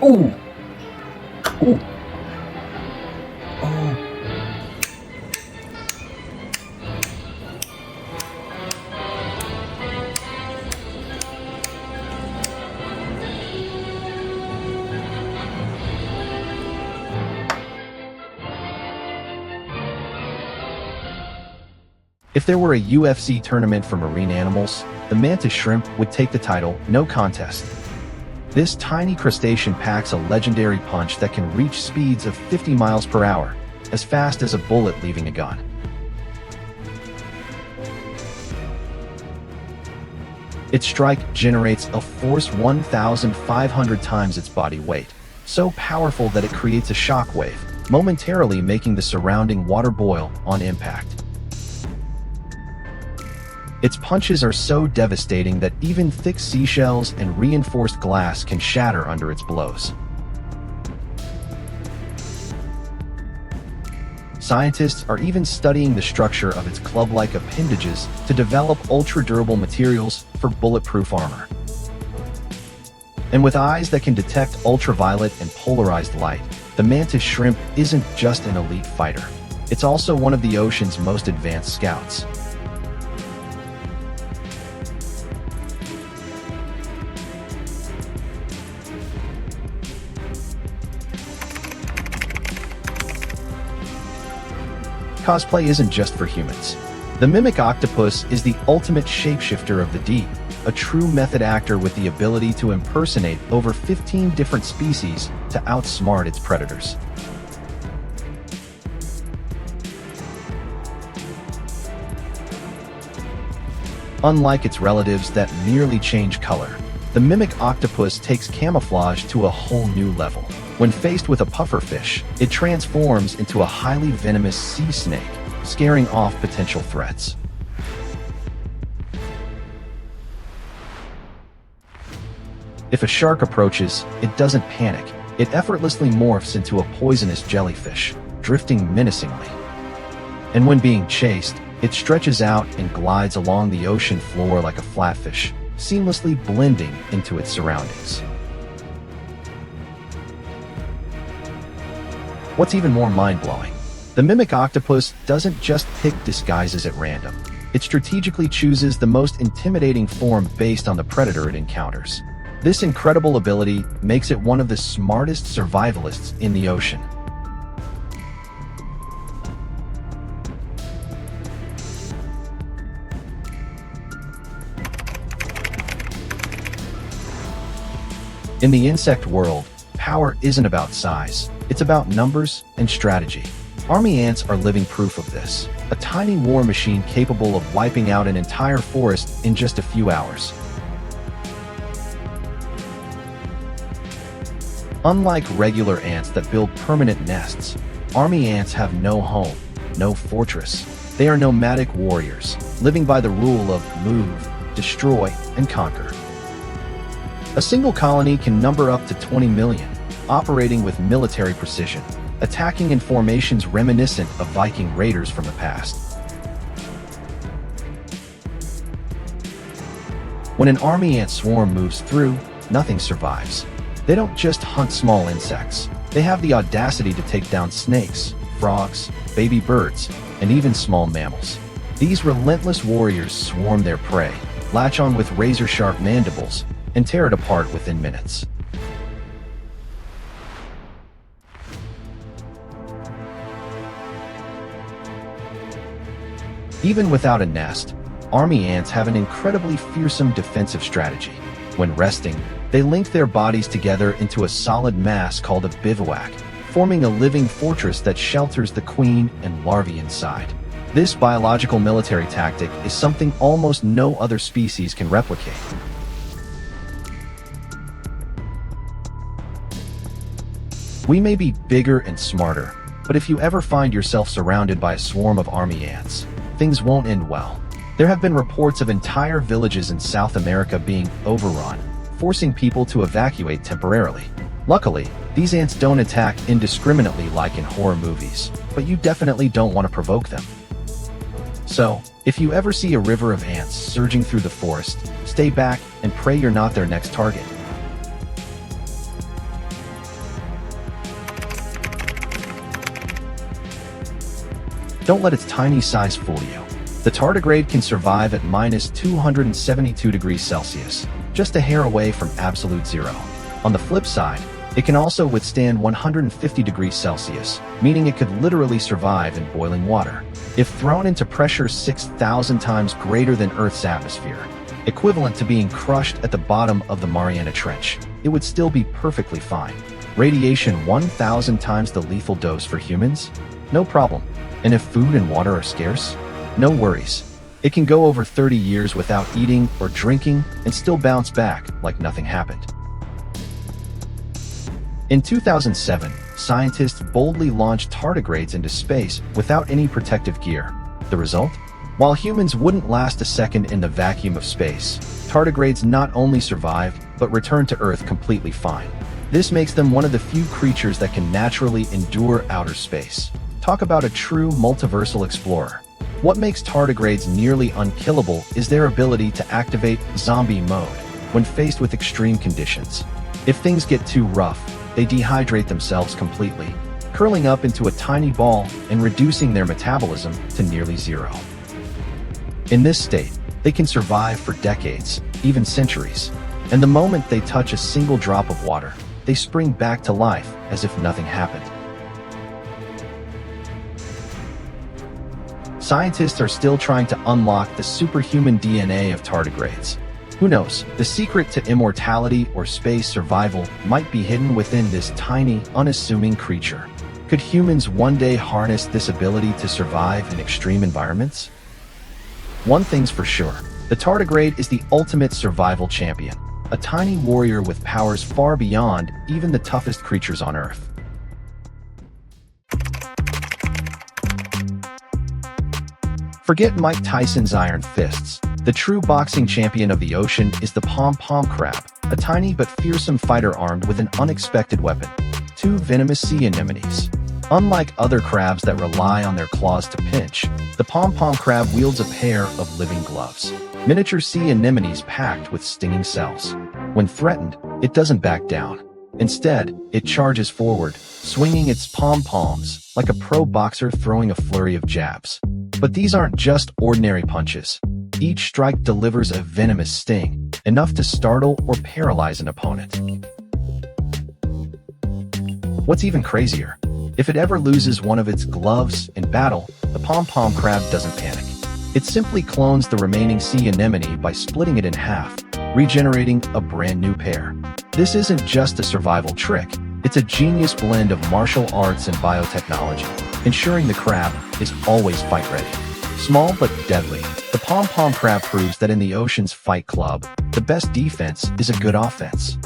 Ooh. Ooh. Oh. If there were a UFC tournament for marine animals, the Mantis Shrimp would take the title, no contest. This tiny crustacean packs a legendary punch that can reach speeds of 50 miles per hour, as fast as a bullet leaving a gun. Its strike generates a force 1,500 times its body weight, so powerful that it creates a shockwave, momentarily making the surrounding water boil on impact. Its punches are so devastating that even thick seashells and reinforced glass can shatter under its blows. Scientists are even studying the structure of its club-like appendages to develop ultra-durable materials for bulletproof armor. And with eyes that can detect ultraviolet and polarized light, the Mantis Shrimp isn't just an elite fighter. It's also one of the ocean's most advanced scouts. Cosplay isn't just for humans. The Mimic Octopus is the ultimate shapeshifter of the deep, a true method actor with the ability to impersonate over 15 different species to outsmart its predators. Unlike its relatives that merely change color, the Mimic Octopus takes camouflage to a whole new level. When faced with a pufferfish, it transforms into a highly venomous sea snake, scaring off potential threats. If a shark approaches, it doesn't panic. It effortlessly morphs into a poisonous jellyfish, drifting menacingly. And when being chased, it stretches out and glides along the ocean floor like a flatfish, seamlessly blending into its surroundings. What's even more mind-blowing? The Mimic Octopus doesn't just pick disguises at random. It strategically chooses the most intimidating form based on the predator it encounters. This incredible ability makes it one of the smartest survivalists in the ocean. In the insect world, power isn't about size. It's about numbers and strategy. Army ants are living proof of this. A tiny war machine capable of wiping out an entire forest in just a few hours. Unlike regular ants that build permanent nests, army ants have no home, no fortress. They are nomadic warriors, living by the rule of move, destroy, and conquer. A single colony can number up to 20 million, operating with military precision, attacking in formations reminiscent of Viking raiders from the past. When an army ant swarm moves through, nothing survives. They don't just hunt small insects. They have the audacity to take down snakes, frogs, baby birds, and even small mammals. These relentless warriors swarm their prey, latch on with razor-sharp mandibles, and tear it apart within minutes. Even without a nest, army ants have an incredibly fearsome defensive strategy. When resting, they link their bodies together into a solid mass called a bivouac, forming a living fortress that shelters the queen and larvae inside. This biological military tactic is something almost no other species can replicate. We may be bigger and smarter, but if you ever find yourself surrounded by a swarm of army ants, things won't end well. There have been reports of entire villages in South America being overrun, forcing people to evacuate temporarily. Luckily, these ants don't attack indiscriminately like in horror movies, but you definitely don't want to provoke them. So, if you ever see a river of ants surging through the forest, stay back and pray you're not their next target. Don't let its tiny size fool you. The tardigrade can survive at minus 272 degrees Celsius, just a hair away from absolute zero. On the flip side, it can also withstand 150 degrees Celsius, meaning it could literally survive in boiling water. If thrown into pressure 6,000 times greater than Earth's atmosphere, equivalent to being crushed at the bottom of the Mariana Trench, it would still be perfectly fine. Radiation 1,000 times the lethal dose for humans? No problem. And if food and water are scarce? No worries. It can go over 30 years without eating or drinking and still bounce back like nothing happened. In 2007, scientists boldly launched tardigrades into space without any protective gear. The result? While humans wouldn't last a second in the vacuum of space, tardigrades not only survived, but returned to Earth completely fine. This makes them one of the few creatures that can naturally endure outer space. Talk about a true multiversal explorer. What makes tardigrades nearly unkillable is their ability to activate zombie mode when faced with extreme conditions. If things get too rough, they dehydrate themselves completely, curling up into a tiny ball and reducing their metabolism to nearly zero. In this state, they can survive for decades, even centuries, and the moment they touch a single drop of water, they spring back to life as if nothing happened. Scientists are still trying to unlock the superhuman DNA of tardigrades. Who knows, the secret to immortality or space survival might be hidden within this tiny, unassuming creature. Could humans one day harness this ability to survive in extreme environments? One thing's for sure, the tardigrade is the ultimate survival champion, a tiny warrior with powers far beyond even the toughest creatures on Earth. Forget Mike Tyson's iron fists. The true boxing champion of the ocean is the Pom Pom Crab, a tiny but fearsome fighter armed with an unexpected weapon: 2 venomous sea anemones. Unlike other crabs that rely on their claws to pinch, the Pom Pom Crab wields a pair of living gloves, miniature sea anemones packed with stinging cells. When threatened, it doesn't back down. Instead, it charges forward, swinging its pom-poms like a pro boxer throwing a flurry of jabs. But these aren't just ordinary punches. Each strike delivers a venomous sting, enough to startle or paralyze an opponent. What's even crazier? If it ever loses one of its gloves in battle, the Pom Pom Crab doesn't panic. It simply clones the remaining sea anemone by splitting it in half, regenerating a brand new pair. This isn't just a survival trick, it's a genius blend of martial arts and biotechnology, ensuring the crab is always fight ready. Small but deadly, the Pom Pom Crab proves that in the ocean's fight club, the best defense is a good offense.